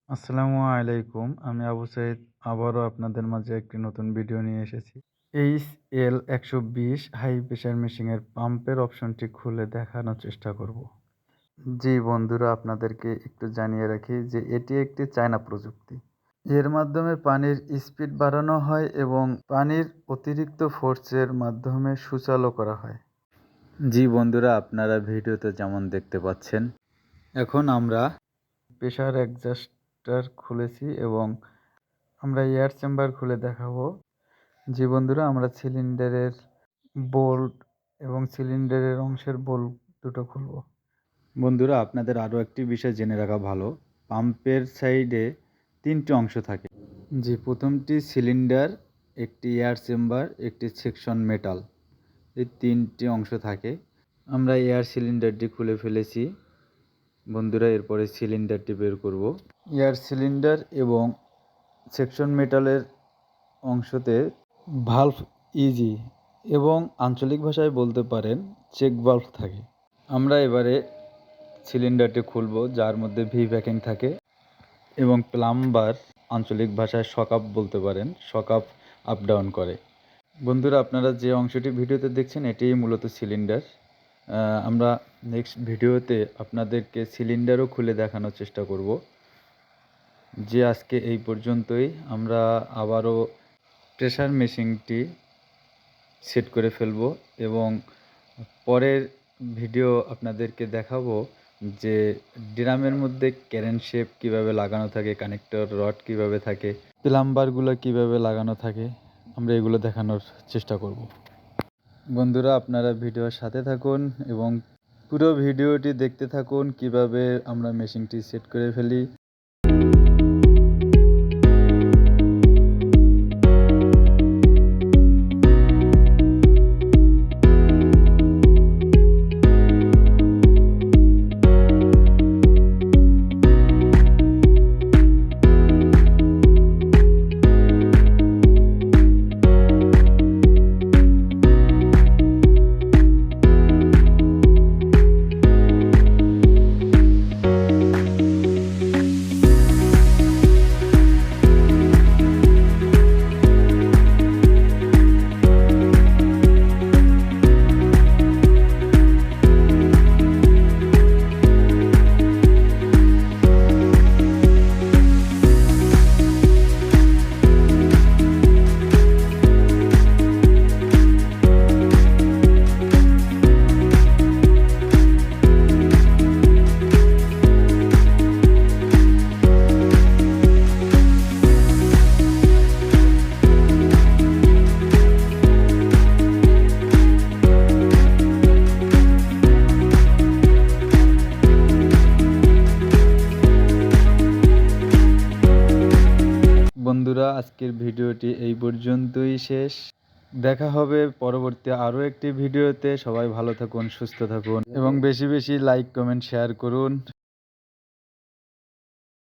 আসসালামু আলাইকুম। আমি আবু সাইদ আবারও আপনাদের মাঝে একটি নতুন ভিডিও নিয়ে এসেছি। HL120 হাই প্রেশার মেশিনের পাম্পের অপশনটি খুলে দেখানোর চেষ্টা করব। জি বন্ধুরা, আপনাদেরকে একটু জানিয়ে রাখি যে এটি একটি চায়না প্রযুক্তি। এর মাধ্যমে পানির স্পিড বাড়ানো হয় এবং পানির অতিরিক্ত ফোর্সের মাধ্যমে সুচালো করা হয়। জি বন্ধুরা, আপনারা ভিডিওতে যেমন দেখতে পাচ্ছেন, এখন আমরা প্রেশার অ্যাডজাস্টার খুলেছি এবং আমরা এয়ার চেম্বার খুলে দেখাবো। জি বন্ধুরা, আমরা সিলিন্ডারের বোল্ট এবং সিলিন্ডারের অংশের বোল্ট দুটো খুলব। বন্ধুরা, আপনাদের আরও একটি বিষয় জেনে রাখা ভালো, পাম্পের সাইডে তিনটি অংশ থাকে। জি, প্রথমটি সিলিন্ডার, একটি এয়ার চেম্বার, একটি সেকশন মেটাল, এই তিনটি অংশ থাকে। আমরা এয়ার সিলিন্ডারটি খুলে ফেলেছি বন্ধুরা, এরপরে সিলিন্ডারটি বের করব। এয়ার সিলিন্ডার এবং সেকশন মেটালের অংশতে ভালভ ইজি এবং আঞ্চলিক ভাষায় বলতে পারেন চেক ভালভ থাকে। আমরা এবারে সিলিন্ডারটি খুলব, যার মধ্যে ভি প্যাকিং থাকে এবং প্লাম্বার আঞ্চলিক ভাষায় শকআপ বলতে পারেন, শকআপ আপ ডাউন করে। বন্ধুরা, আপনারা যে অংশটি ভিডিওতে দেখছেন এটিই মূলত সিলিন্ডার। আমরা নেক্সট ভিডিওতে আপনাদেরকে সিলিন্ডারও খুলে দেখানোর চেষ্টা করব। যে আজকে এই পর্যন্তই। আমরা আবারও প্রেশার মেশিনটি সেট করে ফেলব এবং পরের ভিডিও আপনাদেরকে দেখাবো যে ড্রামের মধ্যে ক্যারেন্ট শেপ কীভাবে লাগানো থাকে, কানেক্টর রড কীভাবে থাকে, প্লাম্বারগুলো কীভাবে লাগানো থাকে, আমরা এগুলো দেখানোর চেষ্টা করব। বন্ধুরা, আপনারা ভিডিওর সাথে থাকুন এবং পুরো ভিডিওটি দেখতে থাকুন কিভাবে আমরা মেশিনটি সেট করে ফেলি। বন্ধুরা, আজকের ভিডিওটি এই পর্যন্তই শেষ। দেখা হবে পরবর্তী আরও একটি ভিডিওতে। সবাই ভালো থাকুন, সুস্থ থাকুন এবং বেশি বেশি লাইক, কমেন্ট, শেয়ার করুন।